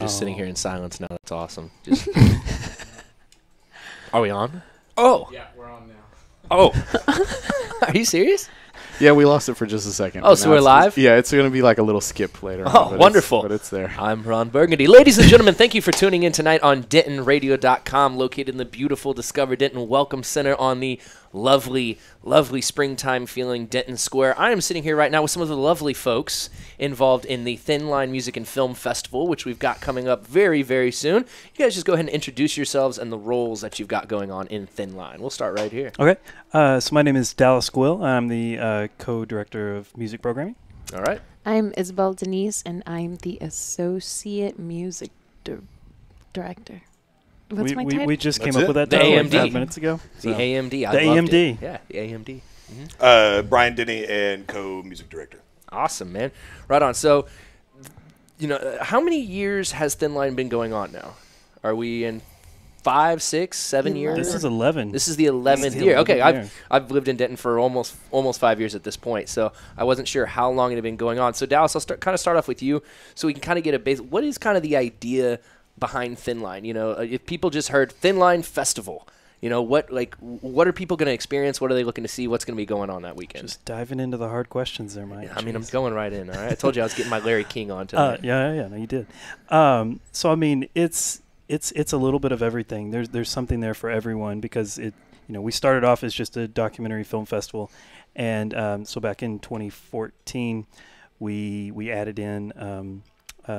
just sitting here in silence now. That's awesome. Just Are we on? Oh. Yeah, we're on now. Oh. Are you serious? Yeah, we lost it for just a second. Oh, so we're live? Yeah, it's going to be like a little skip later. Oh, wonderful. But it's there. I'm Ron Burgundy. Ladies and gentlemen, thank you for tuning in tonight on DentonRadio.com, located in the beautiful Discover Denton Welcome Center on the lovely, lovely springtime feeling Denton Square. I am sitting here right now with some of the lovely folks involved in the Thin Line Music and Film Festival, which we've got coming up very, very soon. You guys just go ahead and introduce yourselves and the roles that you've got going on in Thin Line. We'll start right here. Okay. So my name is Dallas Quill. I'm the co-director of music programming. All right. I'm Isabel Denise, and I'm the associate music director. What's my title? We just That's came up with that The title like AMD. 5 minutes ago. The AMD. I The loved AMD. it. Yeah, the AMD. Brian Denny and co-music director. Awesome, man. Right on. So, how many years has Thin Line been going on now? Are we in 5, 6, 7 years? This is 11. This is the 11th year. Okay, I've lived in Denton for almost 5 years at this point, so I wasn't sure how long it had been going on. So Dallas, I'll start off with you, so we can kind of get a base. What is kind of the idea behind Thin Line? If people just heard Thin Line Festival, what are people going to experience? What are they looking to see? What's going to be going on that weekend? Just diving into the hard questions there, Mike. Yeah, I'm going right in. All right, I told you I was getting my Larry King on tonight. Yeah, no, you did. So I mean, it's a little bit of everything. There's something there for everyone because we started off as just a documentary film festival, and so back in 2014, we added in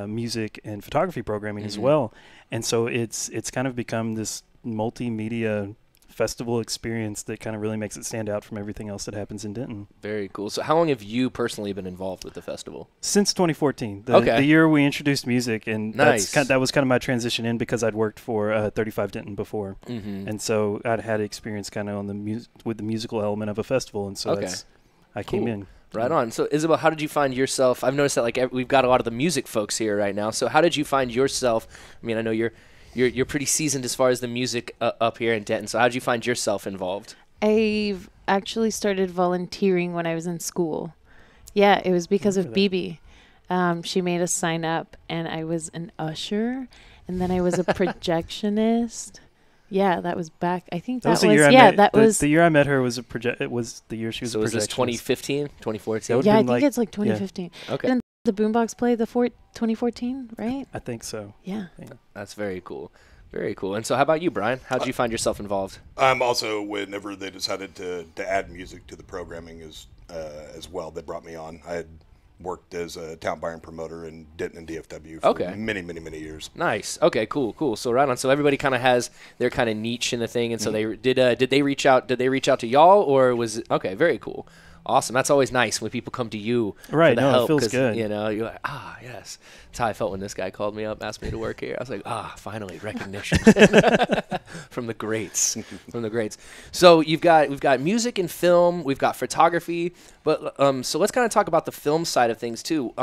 music and photography programming as well, and so it's kind of become this multimedia festival experience that kind of really makes it stand out from everything else that happens in Denton. Very cool. So how long have you personally been involved with the festival? Since 2014, Okay. the year we introduced music, and Nice. that was kind of my transition in because I'd worked for 35 Denton before, and so I'd had experience kind of on with the musical element of a festival, and so Okay. I came Cool. in. Right on. So Isabel, how did you find yourself? I've noticed that we've got a lot of the music folks here right now. So how did you find yourself? I mean, I know you're pretty seasoned as far as the music up here in Denton. So how did you find yourself involved? I've actually started volunteering when I was in school. Yeah, it was because of Bibi. She made us sign up, and I was an usher, and then I was a projectionist. Yeah, that was back. I think that was the year the year I met her was it was the year she was So a was this projectionist. 2015, 2014? would've Yeah, I been think like- it's like 2015. Okay. Didn't the Boombox play the 2014, right? I think so. Yeah. That's very cool. Very cool. And so how about you, Brian? How did you find yourself involved? I'm also, whenever they decided to add music to the programming as well, they brought me on. I had worked as a town buyer and promoter in Denton and DFW for many, many, many years. Nice. Okay, cool. So right on. So everybody kind of has their kind of niche in the thing, and so they did they reach out? Did they reach out to y'all, or was it okay? Very cool. Awesome. That's always nice when people come to you Right, for the no, it help. feels 'cause, good. You're like, yes. That's how I felt when this guy called me up, asked me to work here. I was like, finally, recognition from the greats. So we've got music and film, we've got photography, but so let's kind of talk about the film side of things too.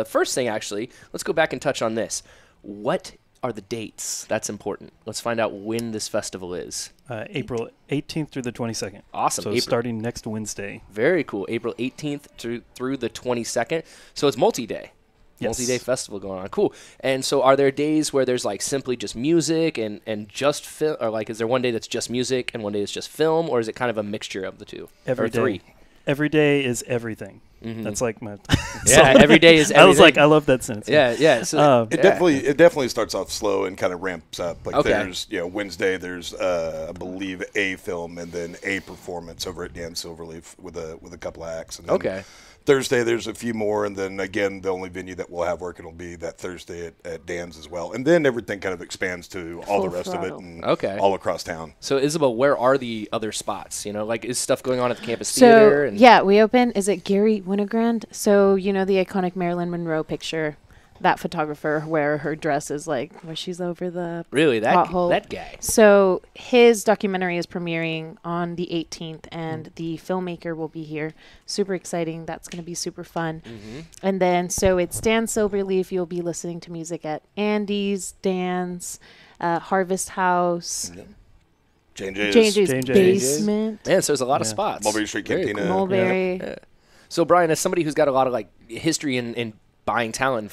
First thing, actually, let's go back and touch on this. What are the dates? That's important. Let's find out when this festival is. April 18th through the 22nd. Awesome. So starting next Wednesday. Very cool. April 18th through the 22nd. So it's multi-day. Yes. Multi-day festival going on. Cool. And so are there days where there's simply just music and just film, or is there one day that's just music and one day that's just film, or is it kind of a mixture of the two? Every day. Three? Every day is everything. That's like my every day is everything. I was like, I love that sentence. Yeah. So It definitely starts off slow and kind of ramps up. Okay. There's Wednesday there's I believe a film and then a performance over at Dan Silverleaf with a couple of acts. And then Thursday there's a few more, and then again the only venue that we'll have working will be that Thursday at Dan's as well, and then everything kind of expands to all the rest of it and all across town. So Isabel, where are the other spots? Is stuff going on at the campus theater? Yeah, we open. Is it Gary Winogrand? So the iconic Marilyn Monroe picture. That photographer where her dress is where she's over the Really, pothole. that guy. So his documentary is premiering on the 18th, and the filmmaker will be here. Super exciting. That's going to be super fun. And then, so it's Dan Silverleaf. You'll be listening to music at Andy's, Dan's, Harvest House, J&J's Basement, Man, so there's a lot of spots. Mulberry Street Very Cantina. cool. Mulberry. Yeah. So Brian, as somebody who's got a lot of history in buying talent and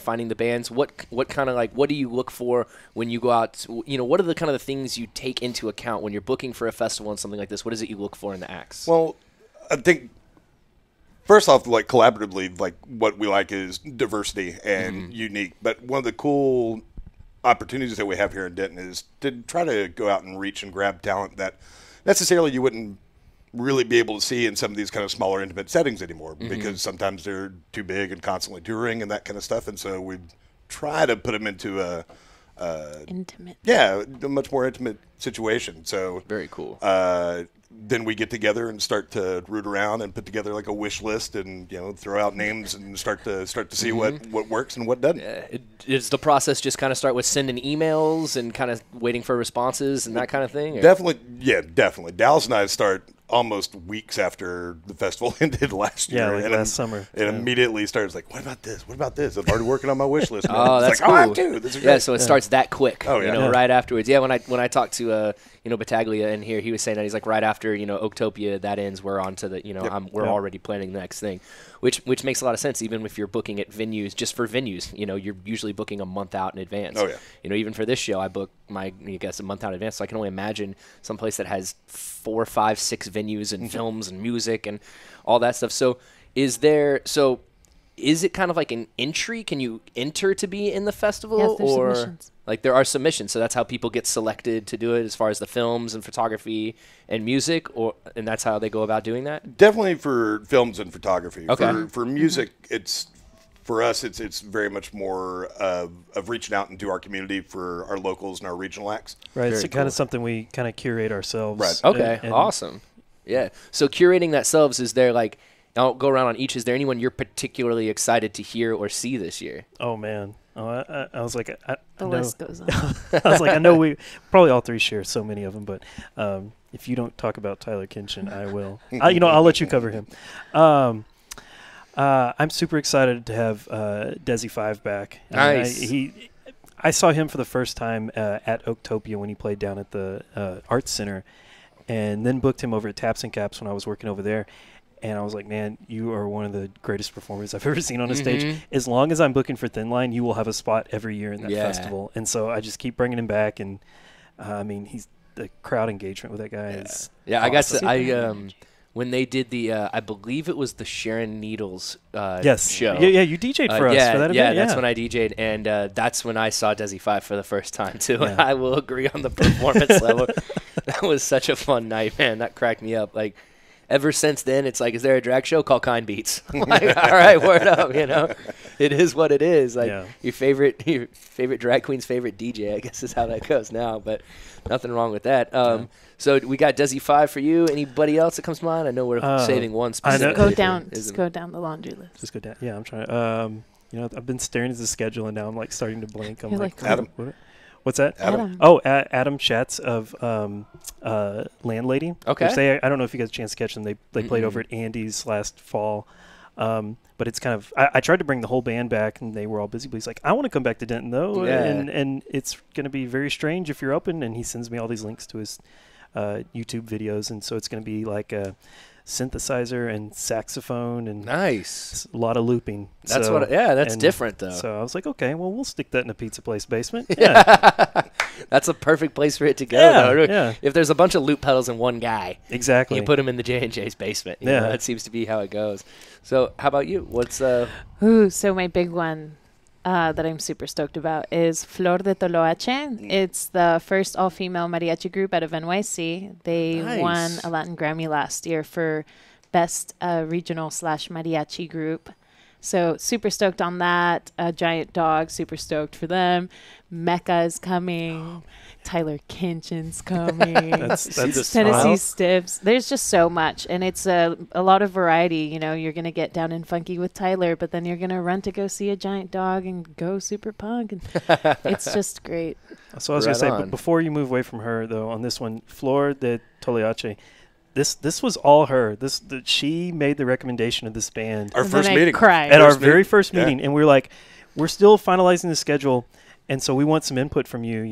finding the bands, what kind of what do you look for when you go out? What are the kind of the things you take into account when you're booking for a festival and something like this? What is it you look for in the acts? Well, I think first off, collaboratively, what we like is diversity and unique. But one of the cool opportunities that we have here in Denton is to try to go out and reach and grab talent that necessarily you wouldn't really be able to see in some of these kind of smaller intimate settings anymore, because sometimes they're too big and constantly touring and that kind of stuff. And so we try to put them into a much more intimate situation. So very cool. Then we get together and start to root around and put together a wish list and throw out names and start to see what works and what doesn't. Is the process just kind of start with sending emails and kind of waiting for responses and that kind of thing? Or? Definitely. Dallas and I start almost weeks after the festival ended last year. Yeah, last summer. And immediately starts what about this? What about this? I'm already working on my wish list. Oh, that's cool. I have to. This is great. So it starts that quick. Oh, yeah. Right afterwards. Yeah, when I talked to Battaglia in here, he was saying that he's right after Oaktopia that ends, we're on to the we're already planning the next thing, which makes a lot of sense. Even if you're booking at venues, just for venues, you're usually booking a month out in advance. Oh yeah. Even for this show, I book a month out in advance. So I can only imagine some place that has 4, 5, 6 venues and films and music and all that stuff. So is it kind of like an entry? Can you enter to be in the festival? Yes, there's or submissions. There are submissions, so that's how people get selected to do it as far as the films and photography and music, and that's how they go about doing that? Definitely for films and photography. Okay. For music, for us, it's very much more of reaching out into our community for our locals and our regional acts. Right. It's kind of something we kind of curate ourselves. Right. Okay. Awesome. Yeah. So curating that selves, is there I'll go around on each. Is there anyone you're particularly excited to hear or see this year? Oh man. Oh, I was like, the list goes on. I was like, I know we probably all three share so many of them, but if you don't talk about Tyler Kinchin, I will. I'll let you cover him. I'm super excited to have Desi 5 back. Nice. I saw him for the first time at Oaktopia when he played down at the Arts Center, and then booked him over at Taps and Caps when I was working over there. And I was like, man, you are one of the greatest performers I've ever seen on a stage. As long as I'm booking for Thin Line, you will have a spot every year in that festival. And so I just keep bringing him back. And, he's the crowd engagement with that guy is awesome. When they did the, I believe it was the Sharon Needles show. Yeah, you DJ'd for us for that event. Yeah, that's when I DJ'd. And that's when I saw Desi 5 for the first time, too. Yeah. And I will agree on the performance level. That was such a fun night, man. That cracked me up. Ever since then, it's is there a drag show? Call Kind Beats. All right, word up, It is what it is. Your favorite drag queen's favorite DJ, I guess is how that goes now, but nothing wrong with that. So we got Desi 5 for you. Anybody else that comes to mind? I know we're saving one specific. Just go down the laundry list. Just go down. Yeah, I'm trying. I've been staring at the schedule, and now I'm starting to blink. I'm Adam. What's that? Adam. Oh, Adam Schatz of Landlady. Okay. I don't know if you got a chance to catch them. They played over at Andy's last fall. But it's kind of I tried to bring the whole band back, and they were all busy. But he's like, I want to come back to Denton, though. Yeah. And it's going to be very strange if you're open. And he sends me all these links to his YouTube videos. And so it's going to be like a synthesizer and saxophone and nice, a lot of looping. That's that's different though. So I was like, okay, well, we'll stick that in a pizza place basement. Yeah, that's a perfect place for it to go. Yeah, yeah. If there's a bunch of loop pedals and one guy, exactly, you put him in the J&J's basement. You know, that seems to be how it goes. So how about you? What's so my big one that I'm super stoked about is Flor de Toloache. It's the first all-female mariachi group out of NYC. They won a Latin Grammy last year for Best Regional/Mariachi Group. So super stoked on that. Giant Dog, super stoked for them. Mecca is coming. Tyler Kinchin's coming. that's Tennessee Stiffs. There's just so much, and it's a lot of variety. You're gonna get down and funky with Tyler, but then you're gonna run to go see a Giant Dog and go super punk, and it's just great. So I was gonna say, but before you move away from her though, on this one, Flor de Toloache. This was all her. She made the recommendation of this band. Our first meeting. Cried. At our very first meeting. And we were like, we're still finalizing the schedule, and so we want some input from you,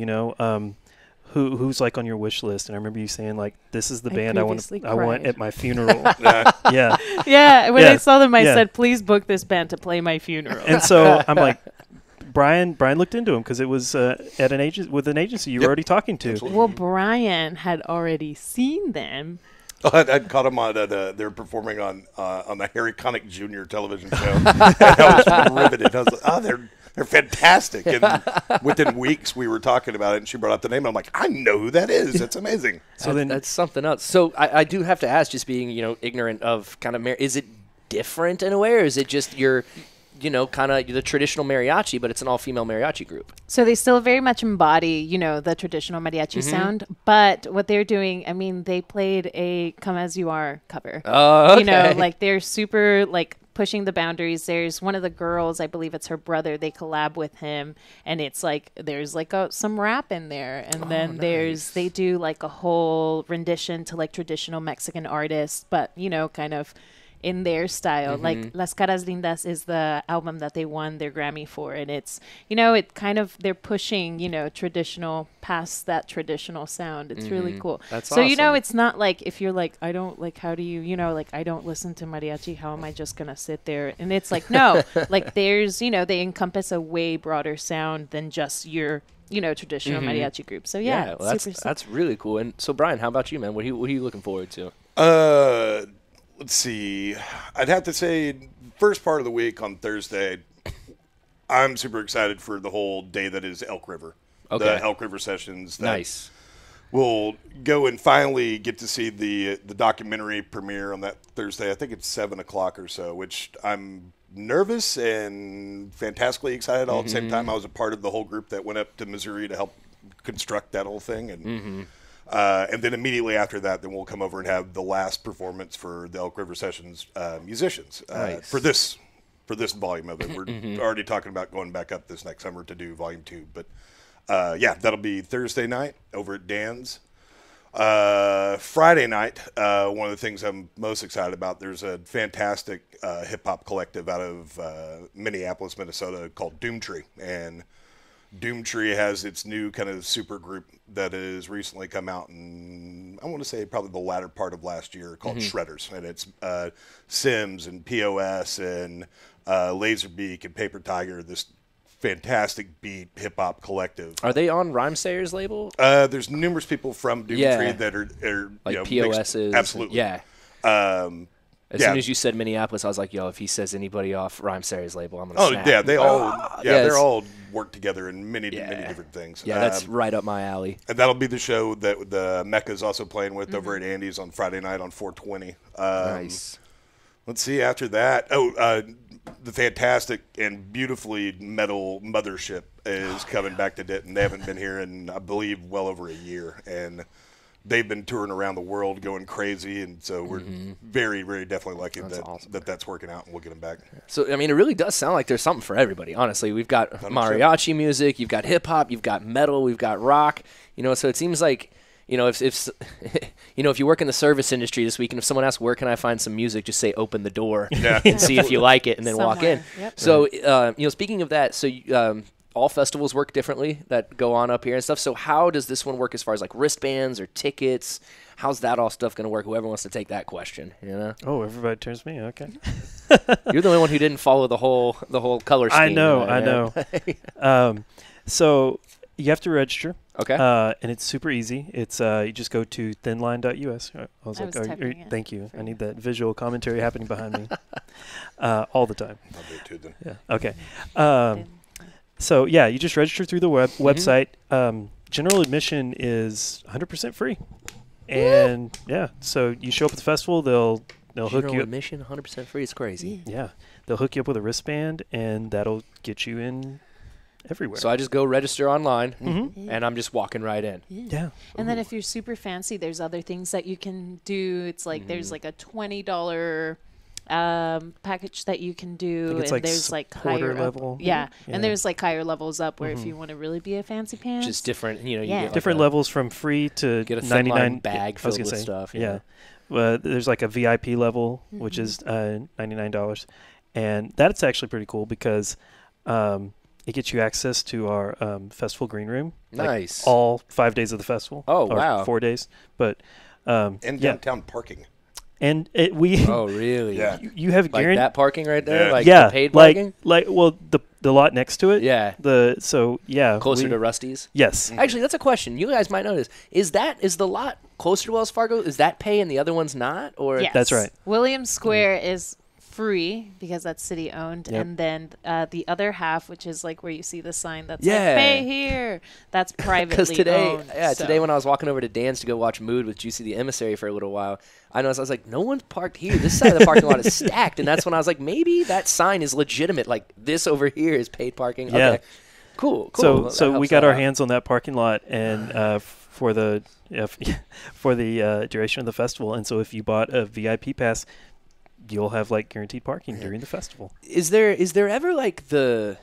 who's like on your wish list? And I remember you saying like, this is the band I want cried. at my funeral. Yeah. Yeah, when I saw them, I Yeah. said, "Please book this band to play my funeral." And so I'm like, Brian looked into him because it was at an agency you were already talking to. Absolutely. Well, Brian had already seen them. I'd caught them on. They're performing on the Harry Connick Jr. television show. And I was riveted. I was like, "Oh, they're fantastic!" And within weeks, we were talking about it, and she brought up the name. And I'm like, "I know who that is. That's amazing." So then That's something else. So I do have to ask, just being ignorant of kind of is it different in a way, or is it just your kind of the traditional mariachi, but it's an all-female mariachi group? So they still very much embody, the traditional mariachi sound. But what they're doing, I mean, they played a "Come As You Are" cover. Oh, okay. Like they're super pushing the boundaries. There's one of the girls, I believe it's her brother. They collab with him, and it's like there's some rap in there, and then they do like a whole rendition to like traditional Mexican artists, but kind of in their style. Like Las Caras Lindas is the album that they won their Grammy for, and it's it kind of they're pushing traditional past that traditional sound. It's really cool. That's so awesome. it's not like if you're like, I don't like, how do you I don't listen to mariachi, how am I just gonna sit there? And it's like, no, like there's they encompass a way broader sound than just your traditional mariachi group. So yeah, well, super that's really cool. And so Brian, how about you, man? What are you looking forward to? Let's see. I'd have to say, first part of the week on Thursday, I'm super excited for the whole day that is Elk River. Okay. The Elk River sessions. Nice. We'll go and finally get to see the documentary premiere on that Thursday. I think it's 7 o'clock or so, which I'm nervous and fantastically excited all at the same time. I was a part of the whole group that went up to Missouri to help construct that whole thing. And then immediately after that, then we'll come over and have the last performance for the Elk River Sessions musicians Nice. for this volume of it. We're already talking about going back up this next summer to do volume 2. But that'll be Thursday night over at Dan's. Friday night, one of the things I'm most excited about, there's a fantastic hip-hop collective out of Minneapolis, Minnesota called Doomtree. And Doomtree has its new kind of super group that has recently come out in, I want to say, probably the latter part of last year, called Shredders. And it's Sims and POS and Laserbeak and Paper Tiger, this fantastic beat hip-hop collective. Are they on Rhymesayer's label? There's numerous people from Doomtree that are like POS's. POS's. Absolutely. Yeah. As soon as you said Minneapolis, I was like, yo, if he says anybody off Rhymesayer's label, I'm going to snap. Yeah, they all they're Yes. all work together in many different things. Yeah, that's right up my alley. And that'll be the show that the Mecca's also playing with over at Andy's on Friday night on 420. Nice. Let's see after that. The fantastic and beautifully metal Mothership is coming back to Denton. They haven't been here in, I believe, well over a year. And they've been touring around the world going crazy. And so we're very, very definitely lucky that's working out and we'll get them back. So, I mean, it really does sound like there's something for everybody, honestly. We've got mariachi music, you've got hip-hop, you've got metal, we've got rock. So it seems like, if you work in the service industry this week and if someone asks, where can I find some music, just say open the door and see if you like it and then walk in. Yep. So, speaking of that, so all festivals work differently that go on up here and stuff. So how does this one work as far as like wristbands or tickets? How's that all stuff going to work? Whoever wants to take that question, Oh, everybody turns to me. Okay. You're the only one who didn't follow the whole color scheme. I know. So you have to register. Okay. And it's super easy. It's you just go to thinline.us. I was typing it thank you. I need that visual commentary happening behind me all the time. I'll do it too then. Yeah. Okay. So yeah, you just register through the website. General admission is 100% free, and so you show up at the festival. They'll hook you up. Admission 100% free. It's crazy. Yeah, they'll hook you up with a wristband, and that'll get you in everywhere. So I just go register online, and I'm just walking right in. Yeah. And then if you're super fancy, there's other things that you can do. It's like there's like a $20 package that you can do, it's and like there's like supporter higher level. and there's like higher levels up where if you want to really be a fancy pants, Just different, you Yeah. get like Different levels from free to Get a thin 99 line bag I was filled gonna with say, stuff. Yeah. There's like a VIP level, which is $99, and that's actually pretty cool because it gets you access to our festival green room. Nice. All 5 days of the festival. Oh, or wow. 4 days. But And yeah. downtown parking. And we Oh, really? Yeah. you have Like guaranteed that parking right there? Yeah. Like yeah, the paid parking? well the lot next to it. Yeah. Closer to Rusty's? Yes. Actually, that's a question. You guys might know this. Is the lot closer to Wells Fargo? Is that pay and the other one's not? Or Yes. That's right. Williams Square is free because that's city owned, Yep. and then the other half, which is like where you see the sign that's Yeah. like "Pay here," that's privately Because today, owned. so. today when I was walking over to Dan's to go watch Mood with Juicy the Emissary for a little while, I noticed I was like, no one's parked here. This side of the parking lot is stacked, and that's when I was like, maybe that sign is legitimate. Like this over here is paid parking. Yeah. Okay. Cool. So That we helps got that our out. hands on that parking lot and for the for the duration of the festival. And so if you bought a VIP pass, you'll have like guaranteed parking during the festival. Is there ever like do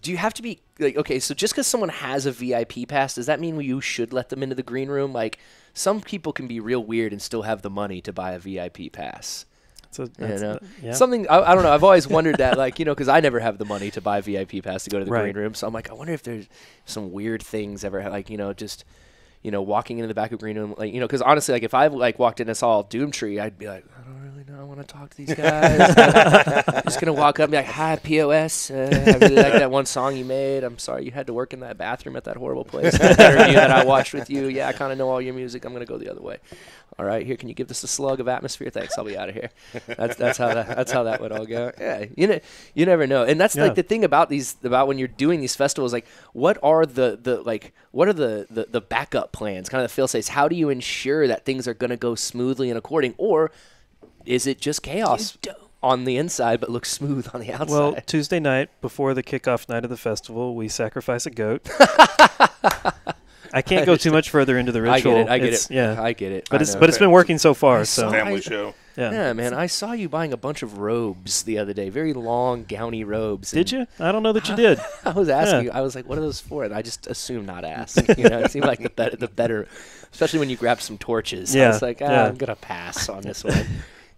you have to be like, okay, so just because someone has a VIP pass, does that mean you should let them into the green room? Like some people can be real weird and still have the money to buy a VIP pass. So You know? yeah. Something I don't know. I've always wondered that, like, you know, because I never have the money to buy a VIP pass to go to the Right. green room. So I'm like, I wonder if there's some weird things ever, like, you know, just, you know, walking into the back of green room, like, you know, because honestly, like, if I like walked in and saw Doomtree, I'd be like, I don't really know. I want to talk to these guys. I'm just gonna walk up and be like, hi, POS. I really like that one song you made. I'm sorry you had to work in that bathroom at that horrible place. That interview that I watched with you. Yeah, I kind of know all your music. I'm gonna go the other way. All right, here, can you give this a slug of atmosphere? Thanks, I'll be out of here. That's how that would all go. Yeah, you never know, and that's like the thing about when you're doing these festivals. Like, what are the backup plans? Kind of the fail-safes. How do you ensure that things are going to go smoothly and according, or is it just chaos on the inside but looks smooth on the outside? Well, Tuesday night before the kickoff night of the festival, we sacrifice a goat. I can't go too much further into the ritual. I get it. Yeah, I get it. but I it's know. been working so far. So Family show. Yeah, man, I saw you buying a bunch of robes the other day, very long, gowny robes. Did you? I don't know that you did. I was asking. I was like, "What are those for?" And I just assumed not ask. You know, it seemed like the better, especially when you grabbed some torches. Yeah, I was like, yeah. I'm gonna pass on this one.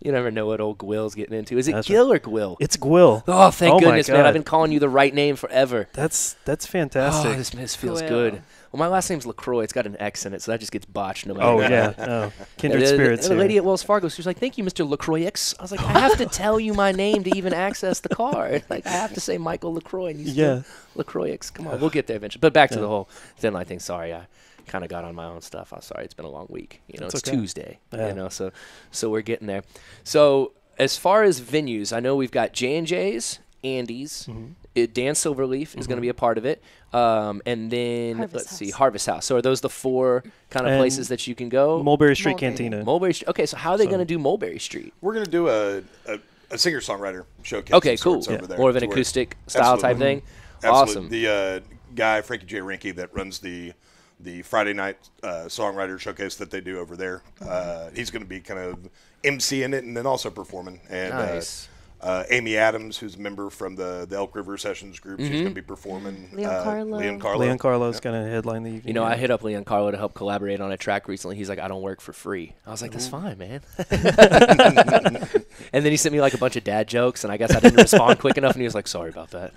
You never know what old Gwill's getting into. Is it That's Gil or Gwill? It's Gwill. Oh, thank my goodness, man! God. I've been calling you the right name forever. That's fantastic. Oh, this feels Gwill. good. Well, my last name's LaCroix. It's got an X in it, so that just gets botched no matter Oh what. yeah, oh, kindred And spirits. the lady here. at Wells Fargo, she was like, "Thank you, Mr. LaCroix." I was like, "I have to tell you my name to even access the card. Like, I have to say Michael LaCroix." And you still LaCroix. Come on, we'll get there eventually. But back to the whole thin line thing. Sorry, I kind of got on my own stuff. I'm sorry. It's been a long week. You know, It's it's okay. Tuesday. Yeah. You know, so we're getting there. So as far as venues, I know we've got J&J's, Andy's. Dan Silverleaf is going to be a part of it. And then, Harvest let's see, House. Harvest House. So are those the four kind of And places that you can go? Mulberry Street Mulberry. Cantina. Mulberry Street. Okay, so how are they going to do Mulberry Street? We're gonna do a singer-songwriter showcase. Okay, of cool. sorts over there More of an to where- acoustic style type Absolutely. thing. Absolutely. Awesome. The guy Frankie J. Rinke that runs the Friday night songwriter showcase that they do over there. He's going to be kind of emceeing it and then also performing. And Nice. Amy Adams, who's a member from the Elk River Sessions group, she's going to be performing. Leon Carlo. Leon Carlo's going to headline the evening. You know, I hit up Leon Carlo to help collaborate on a track recently. He's like, I don't work for free. I was like, that's fine, man. And then he sent me like a bunch of dad jokes, and I guess I didn't respond quick enough, and he was like, sorry about that.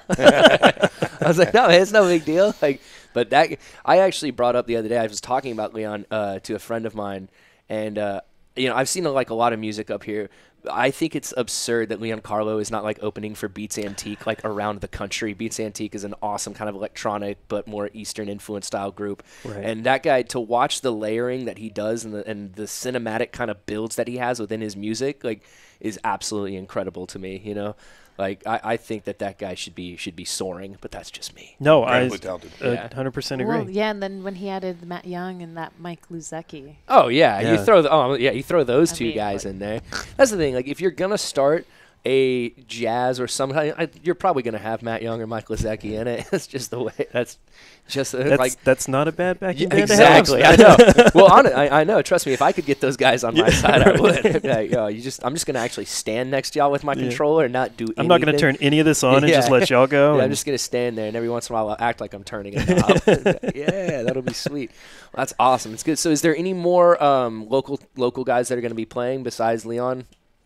I was like, no, man, it's no big deal. Like, but that I actually brought up the other day. I was talking about Leon to a friend of mine, and you know, I've seen like a lot of music up here. I think it's absurd that Leon Carlo is not like opening for Beats Antique like around the country. Beats Antique is an awesome kind of electronic but more Eastern influence style group. Right. And that guy, to watch the layering that he does and the cinematic kind of builds that he has within his music, like, is absolutely incredible to me. You know, like I think that guy should be soaring, but that's just me. No, I Incredibly talented. Yeah. 100% agree. Well, yeah, and then when he added Matt Young and that Mike Luzecki. Oh yeah, Yeah. you throw those I two mean, guys like- in there. That's the thing. Like, if you're gonna start a jazz or some kind, you're probably gonna have Matt Young or Mike Luzecki in it. It's just the way. That's just That's not a bad backing Yeah, band to have. exactly. I know. Well, I know. Trust me. If I could get those guys on my side, I would. I'd be like, yo, I'm just gonna actually stand next to y'all with my controller and not do. I'm not going to turn any of this on and just let y'all go. Yeah, I'm and- just gonna stand there, and every once in a while, I'll act like I'm turning a knob. Yeah, that'll be sweet. Well, that's awesome. It's good. So, is there any more local guys that are going to be playing besides Leon?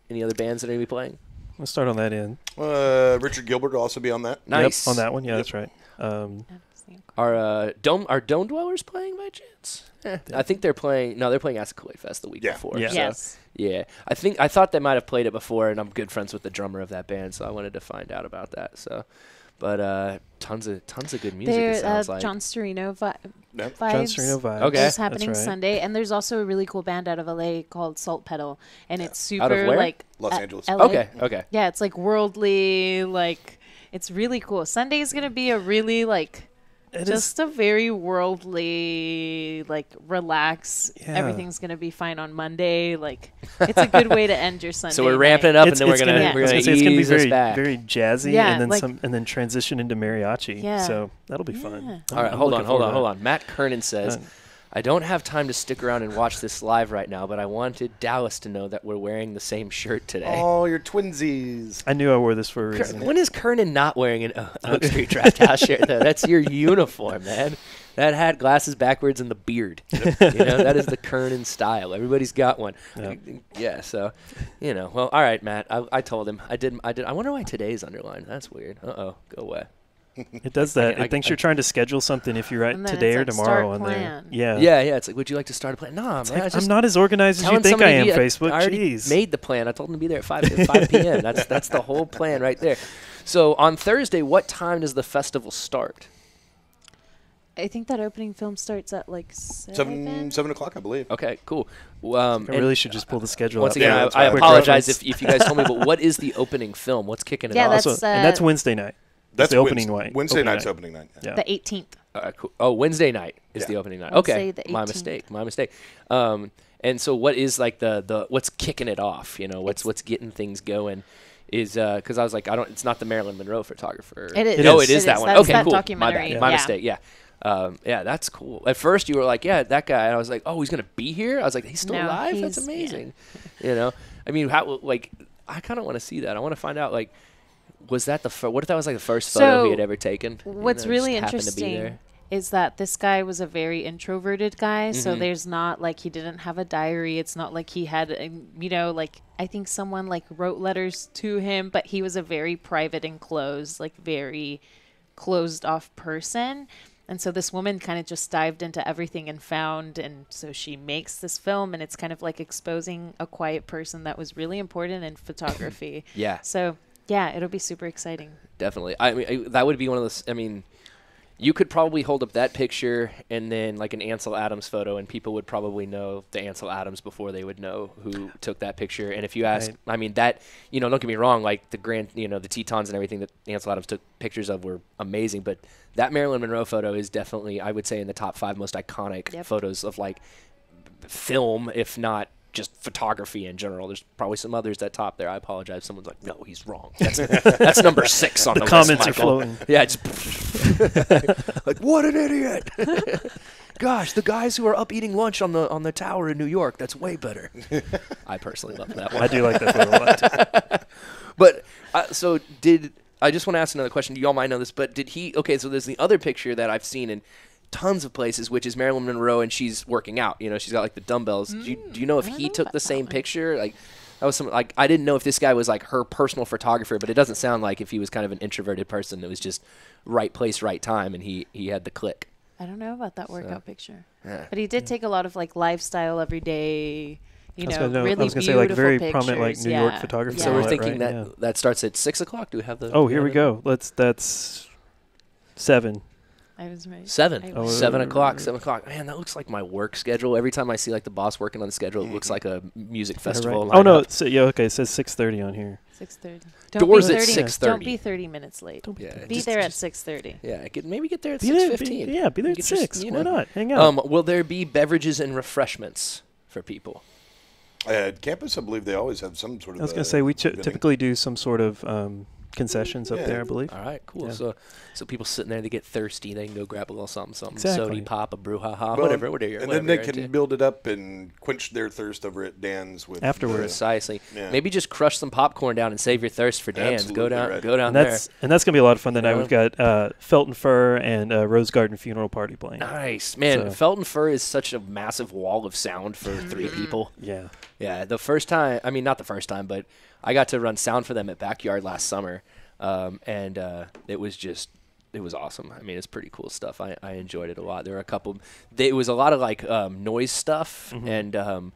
Any other bands that are going to be playing? Let's start on that end. Richard Gilbert will also be on that. Nice. Yep, on that one. Yeah, that's right. Are Dome Dwellers playing by chance? I think they're playing. No, they're playing Assacoy Fest the week before. Yeah. So, Yes. yeah. I thought they might have played it before, and I'm good friends with the drummer of that band, so I wanted to find out about that. So, but tons of good music. There, it sounds like John Storino vibes. John Sereno vibes. Okay. Is happening That's right. Sunday, and there's also a really cool band out of LA called Salt Pedal, and it's super Out of where? like Los Angeles. LA. Okay. Yeah, it's like worldly, like it's really cool. Sunday's gonna be a really like just a very worldly, like relax. Yeah. Everything's gonna be fine on Monday. Like it's a good way to end your Sunday. So we're ramping it up, and then we're gonna gonna- we're gonna it's gonna be ease us very back. very jazzy, Yeah, and then like- and then transition into mariachi. Yeah. So that'll be fun. Yeah. All right, I'm hold looking on. forward to that. Matt Kernan says, I don't have time to stick around and watch this live right now, but I wanted Dallas to know that we're wearing the same shirt today. Oh, you're twinsies. I knew I wore this for a reason. When is Kernan not wearing an Oak Street Draft House shirt, though? That's your uniform, man. That hat, glasses backwards, and the beard. That is the Kernan style. Everybody's got one. Yeah. Yeah, so, well, all right, Matt. I told him. I did. I wonder why today's underlined. That's weird. Uh-oh. Go away. It does that. I- It thinks you're trying to schedule something if you write And then today it's or like tomorrow start on there. plan. Yeah. Yeah, it's like, would you like to start a plan? No, man. It's like, I I'm just not as organized as you telling think I somebody am, to be- Facebook. I already Jeez. made the plan. I told them to be there at 5 p.m. That's the whole plan right there. So on Thursday, what time does the festival start? I think that opening film starts at like 7 o'clock, I believe. Okay, cool. I And really should just pull the schedule once up. again, Yeah, I, that's I fine. apologize Quick if you guys told me, but what is the opening film? What's kicking it Yeah, off? that's Also, and that's uh, Wednesday night. That's the opening Wednesday, night. Wednesday opening night's night. opening night. Yeah. the 18th. Cool. Oh, Wednesday night is Yeah. the opening night. Wednesday Okay, the my 18th. mistake. And so what is like the what's kicking it off? What's getting things going? Is because I was like, it's not the Marilyn Monroe photographer. It is. No, It it is is. that one. That's Okay, that cool. documentary. My Yeah. mistake. Yeah. Yeah, that's cool. At first, you were like, "Yeah, that guy," and I was like, "Oh, he's gonna be here." I was like, "He's still No, alive? That's he's- amazing." I mean, how like I kind of want to see that. I want to find out like, was that what if that was like the first photo he So, had ever taken? What's Just really happened to be interesting there? is that this guy was a very introverted guy. So Mhm. there's not like he didn't have a diary. It's not like he had, like I think someone like wrote letters to him, but he was a very private and closed, like very closed off person. And so this woman kind of just dived into everything and found, and so she makes this film, and it's kind of like exposing a quiet person that was really important in photography. Yeah. So yeah, it'll be super exciting. Definitely. I mean, that would be one of those. I mean, you could probably hold up that picture and then like an Ansel Adams photo, and people would probably know the Ansel Adams before they would know who took that picture. And if you ask, Right. I mean, that, don't get me wrong, like the the Tetons and everything that Ansel Adams took pictures of were amazing, but that Marilyn Monroe photo is definitely, I would say, in the top 5 most iconic Yep. photos of like film, if not just photography in general. There's probably some others that top there. I apologize if someone's like, no, he's wrong. That's number 6 on the list, comments are Michael. flowing. Yeah, it's like, what an idiot. Gosh, the guys who are up eating lunch on the tower in New York, that's way better. I personally love that one. I do like that photo a lot too. But I just want to ask another question. Do y'all might know this, but so there's the other picture that I've seen in tons of places, which is Marilyn Monroe, and she's working out. She's got like the dumbbells. Do you know if I don't he know took about the that same one. picture? Like that was like I didn't know if this guy was like her personal photographer, but it doesn't sound like if he was kind of an introverted person that was just right place, right time, and he had the click. I don't know about that workout picture. Yeah. But he did take a lot of like lifestyle everyday, really I was gonna say like very prominent like New York photography. So and we're all thinking right? that Yeah. that starts at 6 o'clock. Do we have the? Oh, here we go. That's 7. I was right. 7. I Oh, was- 7 o'clock. 7 o'clock. Man, that looks like my work schedule. Every time I see like the boss working on the schedule, it looks like a music festival. Right. Oh no, lineup. okay. It says 6:30 on here. 6:30. Doors be at 30 6:30. Don't be 30 minutes late. Yeah, Be just- there at just- 6:30. Yeah, maybe get there at Be there, 6:15. be there at Get your- 6. Why not? Hang out. Will there be beverages and refreshments for people? At campus, I believe they always have some sort of. I was gonna say we vending. typically do some sort of concessions up Yeah. there, I believe. All right, cool. Yeah. So people sitting there, they get thirsty, they can go grab a little something, Exactly. sody pop, a brouhaha, Well, whatever. and whatever then they you're can into. build it up and quench their thirst over at Dan's with Afterwards. Precisely. Yeah. Maybe just crush some popcorn down and save your thirst for Dan's. Absolutely Go down, right. go down And there. that's gonna be a lot of fun tonight. Yeah. We've got Felton Fur and Rose Garden Funeral Party playing. Nice, man. So- Felton Fur is such a massive wall of sound for 3 people. Yeah. Yeah, the first time, I mean, not the first time, but I got to run sound for them at Backyard last summer, and it was awesome. I mean, it's pretty cool stuff. I enjoyed it a lot. There were a couple. It was a lot of like noise stuff, and and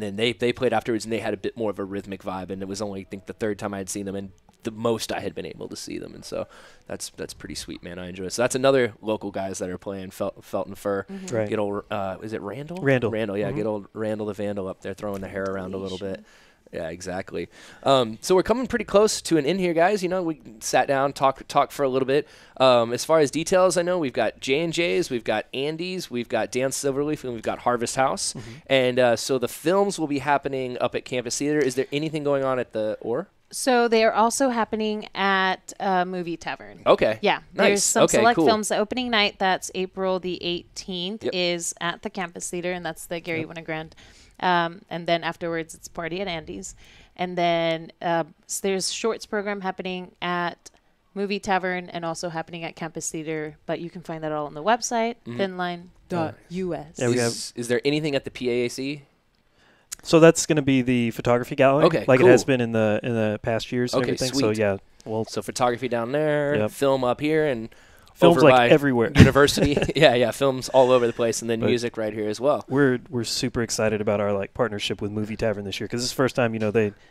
then they played afterwards, and they had a bit more of a rhythmic vibe. And it was only, I think, the third time I had seen them, and the most I had been able to see them, and so that's pretty sweet, man. I enjoy it. So that's another local guys that are playing Felton Fur. Right. Get old. Is it Randall? Randall, yeah. Get old Randall the Vandal up there throwing the hair around a little bit. Yeah, exactly. So we're coming pretty close to an end here, guys. You know, we sat down, talk for a little bit. As far as details, I know we've got J&J's, we've got Andy's, we've got Dan Silverleaf, and we've got Harvest House. And so the films will be happening up at Campus Theater. Is there anything going on at the Orr? So they are also happening at Movie Tavern. Okay. Yeah. Nice. There's some select cool. films. The opening night, that's April the 18th, is at the Campus Theater, and that's the Gary Winogrand. And then afterwards, it's Party at Andy's. And then there's shorts program happening at Movie Tavern and also happening at Campus Theater. But you can find that all on the website, thinline.us. Yeah, Is there anything at the PAAC? So that's going to be the photography gallery, Okay, like cool. it has been in the past years and Okay, everything. sweet. So yeah, well, So photography down there, Yep. film up here, and films over like by everywhere. University. yeah, films all over the place, and then But music right here as well. We're super excited about our like partnership with Movie Tavern this year because it's the first time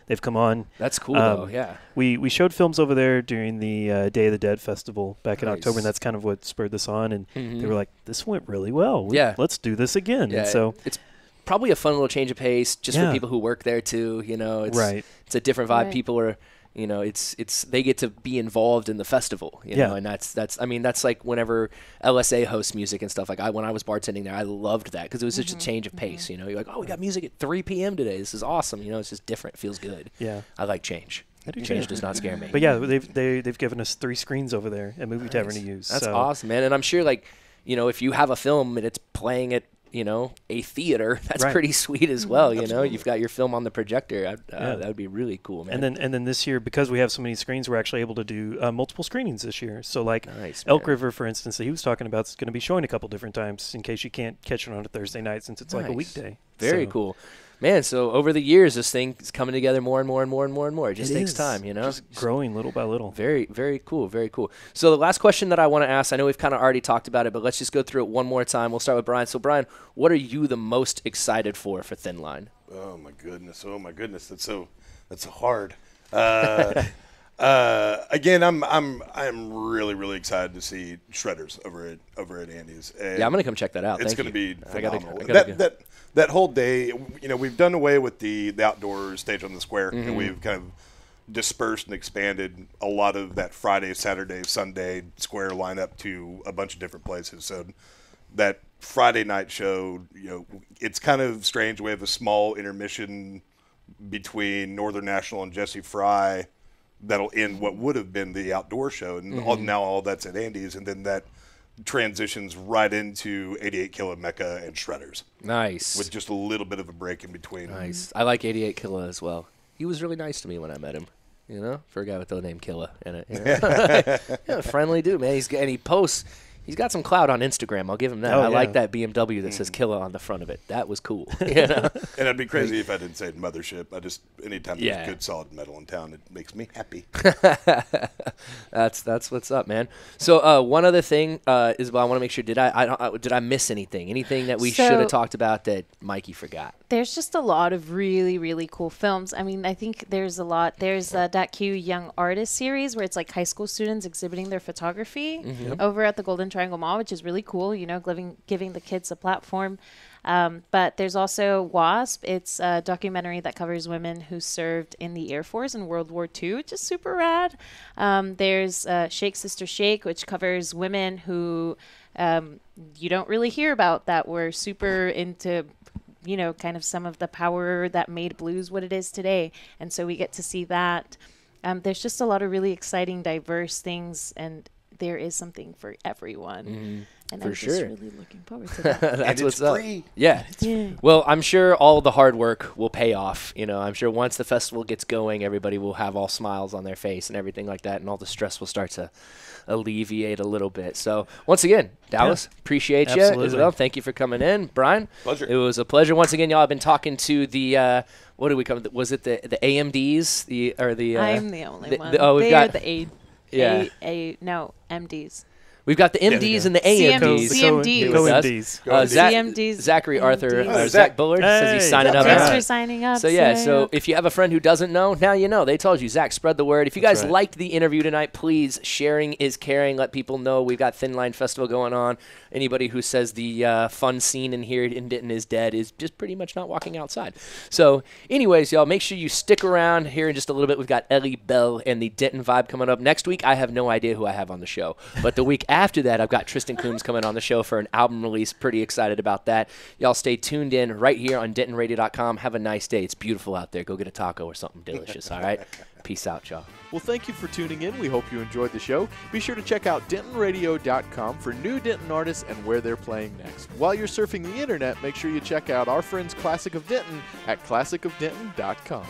they've come on. That's cool, though. Yeah. We showed films over there during the Day of the Dead festival back in Nice. October, and that's kind of what spurred this on. And Mhm. they were like, "This went really well. Yeah. Let's do this again." Yeah, And so it's probably a fun little change of pace just Yeah. for people who work there too. You know, it's Right. It's a different vibe. Right. People are, you know, it's they get to be involved in the festival. You Yeah. know, and that's I mean that's like whenever LSA hosts music and stuff. Like when I was bartending there, I loved that because it was such a change of pace. You know, you're like, oh, we got music at 3 p.m. today. This is awesome. You know, it's just different. It feels good. yeah. I like change. I do Change too. does not scare me. But yeah, they've given us 3 screens over there at Movie Tavern to use. That's so. awesome, man. And I'm sure, like, you know, if you have a film and it's playing at, you know, a theater, that's Right. pretty sweet as well. You know, Absolutely. you've got your film on the projector. Yeah. That would be really cool, man. And then this year, because we have so many screens, we're actually able to do multiple screenings this year. So like Nice, Elk man. River, for instance, that he was talking about, is going to be showing a couple different times in case you can't catch it on a Thursday night since it's like a Nice. weekday. Very So cool. Man, so over the years, this thing is coming together more and more and more and more and more. It just It takes is. time, you know? Just growing little by little. Very, very cool. Very cool. So the last question that I want to ask, I know we've kind of already talked about it, but let's just go through it one more time. We'll start with Brian. So, Brian, what are you the most excited for Thin Line? Oh my goodness! That's so hard. Again, I'm really excited to see Shredders over at Andy's. And Yeah, I'm going to come check that out. It's Thank going to you. be I gotta phenomenal. go. That whole day, you know, we've done away with the outdoor stage on the square, and we've kind of dispersed and expanded a lot of that Friday, Saturday, Sunday square lineup to a bunch of different places. So that Friday night show, you know, it's kind of strange. We have a small intermission between Northern National and Jesse Fry that'll end what would have been the outdoor show, and now all that's at Andy's, and then that transitions right into 88 Killa Mecca and Shredders Nice. with just a little bit of a break in between. Nice. I like 88 Killa as well. He was really nice to me when I met him. You know, for a guy with the name Killa in it. You know? Yeah, friendly dude, man. He posts. He's got some clout on Instagram. I'll give him that. Oh, I like yeah. that BMW that says Killa on the front of it. That was cool. You know? And I'd be crazy if I didn't say Mothership. Anytime Yeah. there's good solid metal in town, it makes me happy. That's what's up, man. So one other thing is, I want to make sure did I miss anything? Anything that we So- should have talked about that Mikey forgot? There's just a lot of really, really cool films. I mean, I think there's a lot. There's that Q Young Artist series where it's like high school students exhibiting their photography over at the Golden Triangle Mall, which is really cool, you know, giving the kids a platform. But there's also WASP. It's a documentary that covers women who served in the Air Force in World War II, which is super rad. There's Shake Sister Shake, which covers women who you don't really hear about that were super into, you know, kind of some of the power that made blues what it is today. And so we get to see that. There's just a lot of really exciting, diverse things and there is something for everyone. And For I'm sure. just really looking forward to that. That's and what's it's up. free. Yeah. Yeah. Well, I'm sure all the hard work will pay off. You know, I'm sure once the festival gets going, everybody will have all smiles on their face and everything like that, and all the stress will start to alleviate a little bit. So, once again, Dallas, appreciate you. Absolutely. Isabel, thank you for coming in. Brian, Pleasure. It was a pleasure. Once again, y'all have been talking to the what do we call it? Was it the AMDs? I'm the only one. we've they got are the MDs. We've got the MDs and the AMDs. CMDs. with us. CMDs. CMDs. Zachary Arthur, MDs. Zach Bullard says he's Hey, signing up. Thanks now. for signing up. So yeah, so if you have a friend who doesn't know, now you know. They told you. Zach, spread the word. If you guys right. liked the interview tonight, please, sharing is caring. Let people know we've got Thin Line Festival going on. Anybody who says the fun scene in here in Denton is dead is just pretty much not walking outside. So anyways, y'all, make sure you stick around here in just a little bit. We've got Ellie Bell and the Denton Vibe coming up. Next week, I have no idea who I have on the show. But the week after that, I've got Tristan Coombs coming on the show for an album release. Pretty excited about that. Y'all stay tuned in right here on DentonRadio.com. Have a nice day. It's beautiful out there. Go get a taco or something delicious, all right? Peace out, y'all. Well, thank you for tuning in. We hope you enjoyed the show. Be sure to check out DentonRadio.com for new Denton artists and where they're playing next. While you're surfing the internet, make sure you check out our friends Classic of Denton at ClassicofDenton.com.